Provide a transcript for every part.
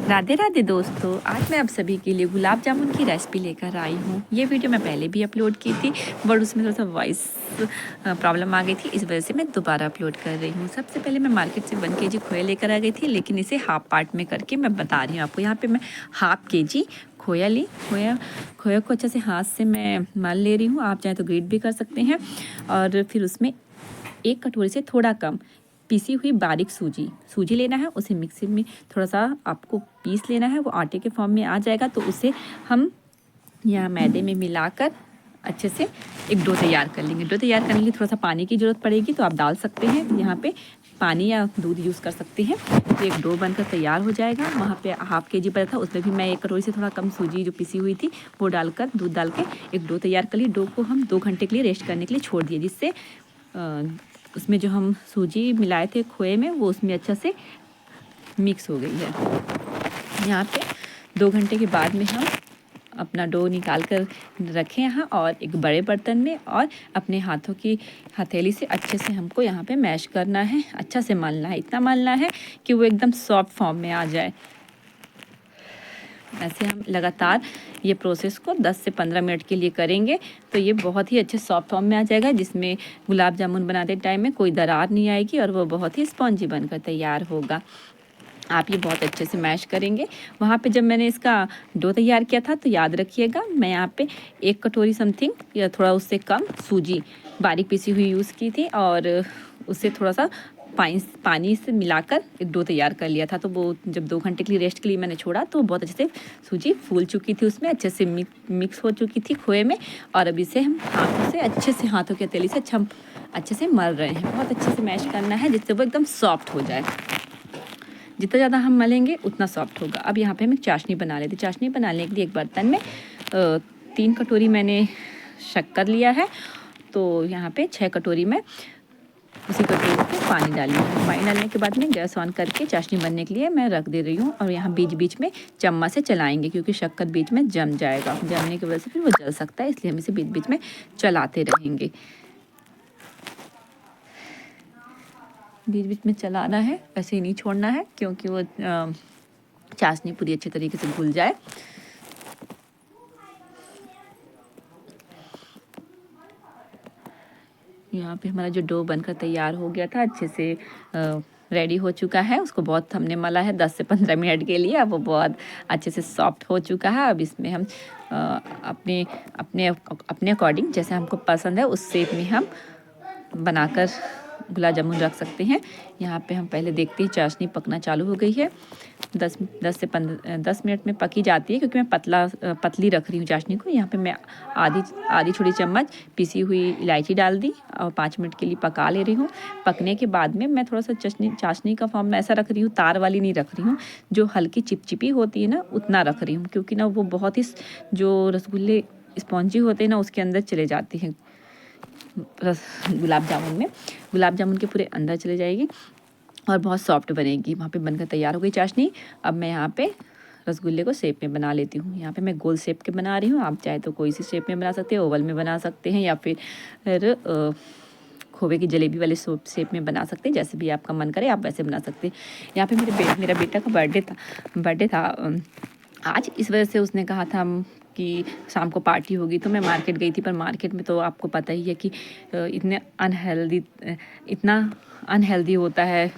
राधे राधे दोस्तों, आज मैं आप सभी के लिए गुलाब जामुन की रेसिपी लेकर आई हूँ। ये वीडियो मैं पहले भी अपलोड की थी बट उसमें थोड़ा सा वॉइस प्रॉब्लम आ गई थी, इस वजह से मैं दोबारा अपलोड कर रही हूँ। सबसे पहले मैं मार्केट से 1 kg खोया लेकर आ गई थी, लेकिन इसे हाफ पार्ट में करके मैं बता रही हूँ आपको। यहाँ पे मैं हाफ kg खोया ली। खोया को अच्छे से हाथ से मैं मल ले रही हूँ, आप चाहे तो ग्रेट भी कर सकते हैं। और फिर उसमें 1 कटोरी से थोड़ा कम पीसी हुई बारीक सूजी लेना है। उसे मिक्सी में थोड़ा सा आपको पीस लेना है, वो आटे के फॉर्म में आ जाएगा तो उसे हम यहाँ मैदे में मिलाकर अच्छे से एक डो तैयार कर लेंगे। डो तैयार करने के लिए थोड़ा सा पानी की ज़रूरत पड़ेगी, तो आप डाल सकते हैं यहाँ पे पानी या दूध यूज़ कर सकते हैं। तो एक डो बनकर तैयार हो जाएगा। वहाँ पे हाफ kg पड़ा था, उसमें भी मैं 1 कटोरी से थोड़ा कम सूजी जो पिसी हुई थी वो डालकर दूध डाल के एक डो तैयार कर ली। डो को हम 2 घंटे के लिए रेस्ट करने के लिए छोड़ दिए, जिससे उसमें जो हम सूजी मिलाए थे खोए में वो उसमें अच्छा से मिक्स हो गई है। यहाँ पे 2 घंटे के बाद में हम अपना डो निकाल कर रखें यहाँ और एक बड़े बर्तन में, और अपने हाथों की हथेली से अच्छे से हमको यहाँ पे मैश करना है, अच्छा से मलना है। इतना मलना है कि वो एकदम सॉफ्ट फॉर्म में आ जाए। ऐसे हम लगातार ये प्रोसेस को 10 से 15 मिनट के लिए करेंगे तो ये बहुत ही अच्छे सॉफ्ट फॉर्म में आ जाएगा, जिसमें गुलाब जामुन बनाते टाइम में कोई दरार नहीं आएगी और वो बहुत ही स्पॉन्जी बनकर तैयार होगा। आप ये बहुत अच्छे से मैश करेंगे। वहाँ पे जब मैंने इसका डो तैयार किया था तो याद रखिएगा, मैं यहाँ पे 1 कटोरी समथिंग या थोड़ा उससे कम सूजी बारीक पिसी हुई यूज़ की थी, और उससे थोड़ा सा पानी से मिलाकर एक डो तैयार कर लिया था। तो वो जब 2 घंटे के लिए रेस्ट के लिए मैंने छोड़ा तो बहुत अच्छे से सूजी फूल चुकी थी, उसमें अच्छे से मिक्स हो चुकी थी खोए में। और अब इसे हम हाथों से अच्छे से, हाथों की हथेली से अच्छे से मल रहे हैं। बहुत अच्छे से मैश करना है जिससे वो एकदम सॉफ्ट हो जाए। जितना ज़्यादा हम मलेंगे उतना सॉफ्ट होगा। अब यहाँ पे हम एक चाशनी बना लेते। चाशनी बनाने के लिए एक बर्तन में 3 कटोरी मैंने शक्कर लिया है, तो यहाँ पे 6 कटोरी में उसी कटोरी पे पानी डालिए। पानी डालने के बाद में गैस ऑन करके चाशनी बनने के लिए मैं रख दे रही हूँ, और यहाँ बीच बीच में चम्मच से चलाएंगे क्योंकि शक्कर बीच में जम जाएगा। जमने की वजह से फिर वो जल सकता है, इसलिए हम इसे बीच बीच में चलाते रहेंगे। बीच बीच में चलाना है, ऐसे ही नहीं छोड़ना है, क्योंकि वो चाशनी पूरी अच्छी तरीके से घुल जाए। यहाँ पे हमारा जो डो बनकर तैयार हो गया था, अच्छे से रेडी हो चुका है। उसको बहुत हमने मला है 10 से 15 मिनट के लिए। अब वो बहुत अच्छे से सॉफ्ट हो चुका है। अब इसमें हम अपने अपने अपने अकॉर्डिंग जैसे हमको पसंद है उस शेप में हम बनाकर गुलाब जामुन रख सकते हैं। यहाँ पे हम पहले देखते हैं चाशनी पकना चालू हो गई है। 10 से 10 मिनट में पकी जाती है, क्योंकि मैं पतली रख रही हूँ चाशनी को। यहाँ पे मैं आधी छोटी चम्मच पिसी हुई इलायची डाल दी और 5 मिनट के लिए पका ले रही हूँ। पकने के बाद में मैं थोड़ा सा चाशनी का फॉर्म में ऐसा रख रही हूँ, तार वाली नहीं रख रही हूँ, जो हल्की चिपचिपी होती है ना उतना रख रही हूँ, क्योंकि ना वो बहुत ही जो रसगुल्ले स्पॉन्जी होते हैं ना उसके अंदर चले जाते हैं। गुलाब जामुन के पूरे अंदर चले जाएगी और बहुत सॉफ्ट बनेगी। वहाँ पे बनकर तैयार हो गई चाशनी। अब मैं यहाँ पे रसगुल्ले को शेप में बना लेती हूँ। यहाँ पे मैं गोल शेप के बना रही हूँ, आप चाहे तो कोई सी शेप में बना सकते हैं, ओवल में बना सकते हैं, या फिर खोवे की जलेबी वाले शेप में बना सकते हैं। जैसे भी आपका मन करे आप वैसे बना सकते हैं। यहाँ पे मेरा बेटा का बर्थडे था आज, इस वजह से उसने कहा था कि शाम को पार्टी होगी, तो मैं मार्केट गई थी। पर मार्केट में तो आपको पता ही है कि इतना अनहेल्दी होता है,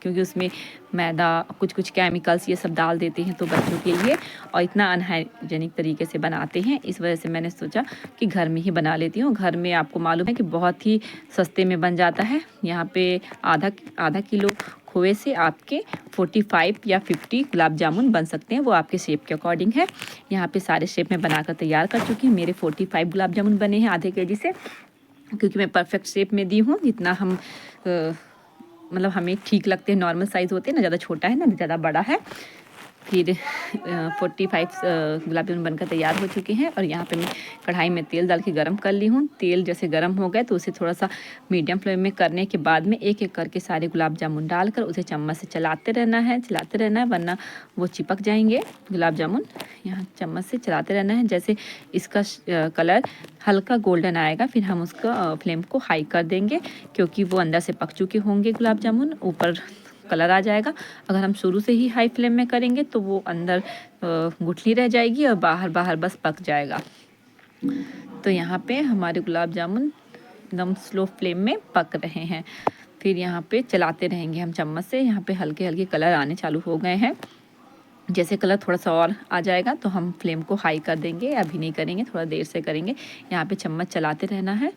क्योंकि उसमें मैदा कुछ केमिकल्स ये सब डाल देते हैं तो बच्चों के लिए, और इतना अनहाइजेनिक तरीके से बनाते हैं। इस वजह से मैंने सोचा कि घर में ही बना लेती हूँ। घर में आपको मालूम है कि बहुत ही सस्ते में बन जाता है। यहाँ पे आधा किलो खोए से आपके 45 या 50 गुलाब जामुन बन सकते हैं, वो आपके शेप के अकॉर्डिंग है। यहाँ पे सारे शेप में बनाकर तैयार कर चुकी हूँ। मेरे 45 गुलाब जामुन बने हैं आधे kg से, क्योंकि मैं परफेक्ट शेप में दी हूँ। जितना हम मतलब हमें ठीक लगते हैं, नॉर्मल साइज़ होते हैं ना, ज़्यादा छोटा है ना ज़्यादा बड़ा है। फिर 45 गुलाब जामुन बनकर तैयार हो चुके हैं। और यहाँ पे मैं कढ़ाई में तेल डाल के गरम कर ली हूँ। तेल जैसे गरम हो गए तो उसे थोड़ा सा मीडियम फ्लेम में करने के बाद में एक एक करके सारे गुलाब जामुन डालकर उसे चम्मच से चलाते रहना है, वरना वो चिपक जाएंगे गुलाब जामुन। यहाँ चम्मच से चलाते रहना है। जैसे इसका कलर हल्का गोल्डन आएगा फिर हम उसका फ्लेम को हाई कर देंगे, क्योंकि वो अंदर से पक चुके होंगे गुलाब जामुन। ऊपर कलर आ जाएगा। अगर हम शुरू से ही हाई फ्लेम में करेंगे तो वो अंदर गुठली रह जाएगी और बाहर बाहर बस पक जाएगा। तो यहाँ पे हमारे गुलाब जामुन एकदम स्लो फ्लेम में पक रहे हैं। फिर यहाँ पे चलाते रहेंगे हम चम्मच से। यहाँ पे हल्के हल्के कलर आने चालू हो गए हैं। जैसे कलर थोड़ा सा और आ जाएगा तो हम फ्लेम को हाई कर देंगे, अभी नहीं करेंगे, थोड़ा देर से करेंगे। यहाँ पे चम्मच चलाते रहना है।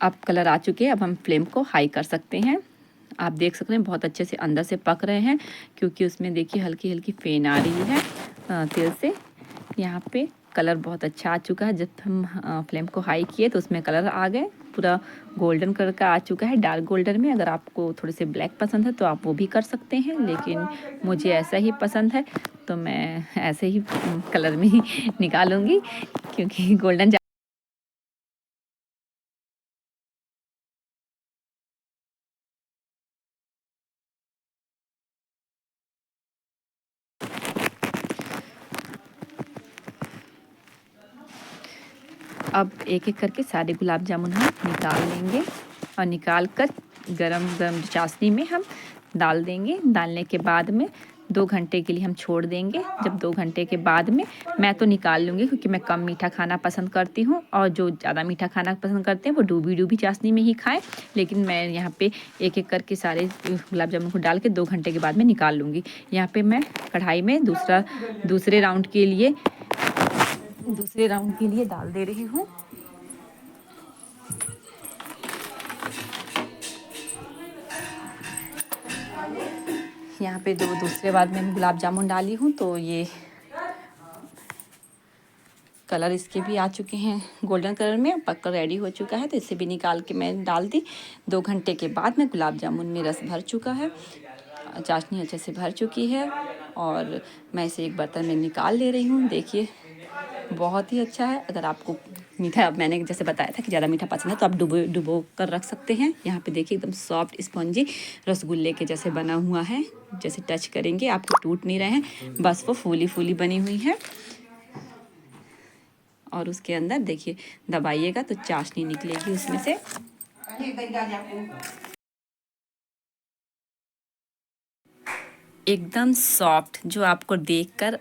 अब कलर आ चुके हैं, अब हम फ्लेम को हाई कर सकते हैं। आप देख सकते हैं बहुत अच्छे से अंदर से पक रहे हैं, क्योंकि उसमें देखिए हल्की हल्की फेन आ रही है तेल से। यहाँ पे कलर बहुत अच्छा आ चुका है। जब हम फ्लेम को हाई किए तो उसमें कलर आ गए, पूरा गोल्डन कलर का आ चुका है, डार्क गोल्डन में। अगर आपको थोड़े से ब्लैक पसंद है तो आप वो भी कर सकते हैं, लेकिन मुझे ऐसा ही पसंद है तो मैं ऐसे ही कलर में ही निकालूंगी, क्योंकि गोल्डन अब एक एक करके सारे गुलाब जामुन हम निकाल लेंगे और निकाल कर गरम गरम चाशनी में हम डाल देंगे। डालने के बाद में 2 घंटे के लिए हम छोड़ देंगे। जब 2 घंटे के बाद में मैं तो निकाल लूँगी, क्योंकि मैं कम मीठा खाना पसंद करती हूँ, और जो ज़्यादा मीठा खाना पसंद करते हैं वो डूबी डूबी चाशनी में ही खाएं। लेकिन मैं यहाँ पे एक एक करके सारे गुलाब जामुन को डाल के 2 घंटे के बाद में निकाल लूँगी। यहाँ पे मैं कढ़ाई में दूसरे राउंड के लिए डाल दे रही हूँ। यहाँ पे दूसरे बार में गुलाब जामुन डाली हूँ, तो ये कलर इसके भी आ चुके हैं गोल्डन कलर में, पककर रेडी हो चुका है। तो इसे भी निकाल के मैं डाल दी। 2 घंटे के बाद में गुलाब जामुन में रस भर चुका है, चाशनी अच्छे से भर चुकी है, और मैं इसे एक बर्तन में निकाल ले रही हूँ। देखिए बहुत ही अच्छा है। अगर आपको मीठा, मैंने जैसे बताया था कि ज़्यादा मीठा पसंद है, तो आप डुबो कर रख सकते हैं। यहाँ पे देखिए एकदम सॉफ्ट स्पॉन्जी रसगुल्ले के जैसे बना हुआ है। जैसे टच करेंगे आपको टूट नहीं रहे हैं, बस वो फूली फूली बनी हुई है। और उसके अंदर देखिए दबाइएगा तो चाशनी निकलेगी उसमें से। एकदम सॉफ्ट, जो आपको देखकर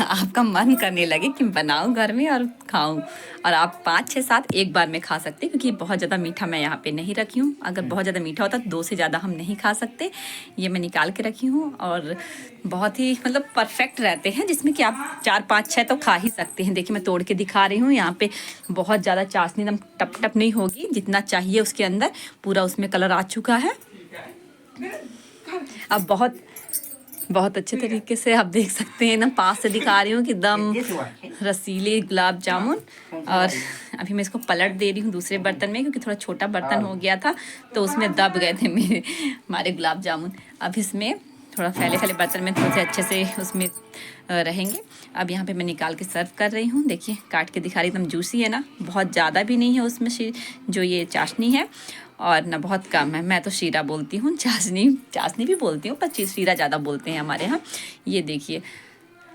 आपका मन करने लगे कि बनाऊं घर में और खाऊं। और आप 5, 6, 7 एक बार में खा सकते हैं, क्योंकि बहुत ज़्यादा मीठा मैं यहाँ पे नहीं रखी हूँ। अगर बहुत ज़्यादा मीठा होता तो 2 से ज़्यादा हम नहीं खा सकते। ये मैं निकाल के रखी हूँ, और बहुत ही मतलब परफेक्ट रहते हैं, जिसमें कि आप 4, 5, 6 तो खा ही सकते हैं। देखिए मैं तोड़ के दिखा रही हूँ। यहाँ पे बहुत ज़्यादा चाशनी एकदम टप टप नहीं होगी, जितना चाहिए उसके अंदर पूरा उसमें कलर आ चुका है। अब बहुत अच्छे तरीके से आप देख सकते हैं ना, पास से दिखा रही हूँ कि एकदम रसीले गुलाब जामुन। और अभी मैं इसको पलट दे रही हूँ दूसरे बर्तन में, क्योंकि थोड़ा छोटा बर्तन हो गया था तो उसमें दब गए थे हमारे गुलाब जामुन। अब इसमें थोड़ा फैले फैले बर्तन में थोड़े से अच्छे से उसमें रहेंगे। अब यहाँ पे मैं निकाल के सर्व कर रही हूँ। देखिए काट के दिखा रही, एकदम जूसी है ना, बहुत ज़्यादा भी नहीं है उसमें जो ये चाशनी है, और ना बहुत कम है। मैं तो शीरा बोलती हूँ, चाशनी भी बोलती हूँ, पर शीरा ज़्यादा बोलते हैं हमारे यहाँ। ये देखिए,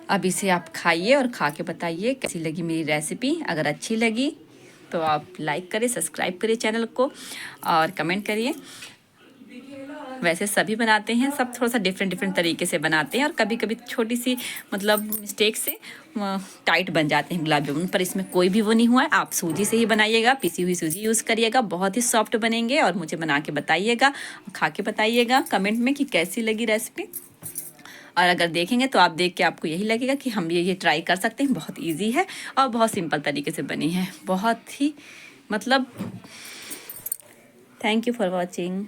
अब इसे आप खाइए और खा के बताइए कैसी लगी मेरी रेसिपी। अगर अच्छी लगी तो आप लाइक करें, सब्सक्राइब करिए चैनल को, और कमेंट करिए। वैसे सभी बनाते हैं, सब थोड़ा सा डिफरेंट तरीके से बनाते हैं, और कभी कभी छोटी सी मतलब मिस्टेक से टाइट बन जाते हैं गुलाब जामुन, पर इसमें कोई भी वो नहीं हुआ है। आप सूजी से ही बनाइएगा, पिसी हुई सूजी यूज़ करिएगा, बहुत ही सॉफ्ट बनेंगे। और मुझे बना के बताइएगा, खा के बताइएगा कमेंट में कि कैसी लगी रेसिपी। और अगर देखेंगे तो आप देख के आपको यही लगेगा कि हम ये ट्राई कर सकते हैं। बहुत ईजी है और बहुत सिंपल तरीके से बनी है, बहुत ही मतलब। Thank you for watching.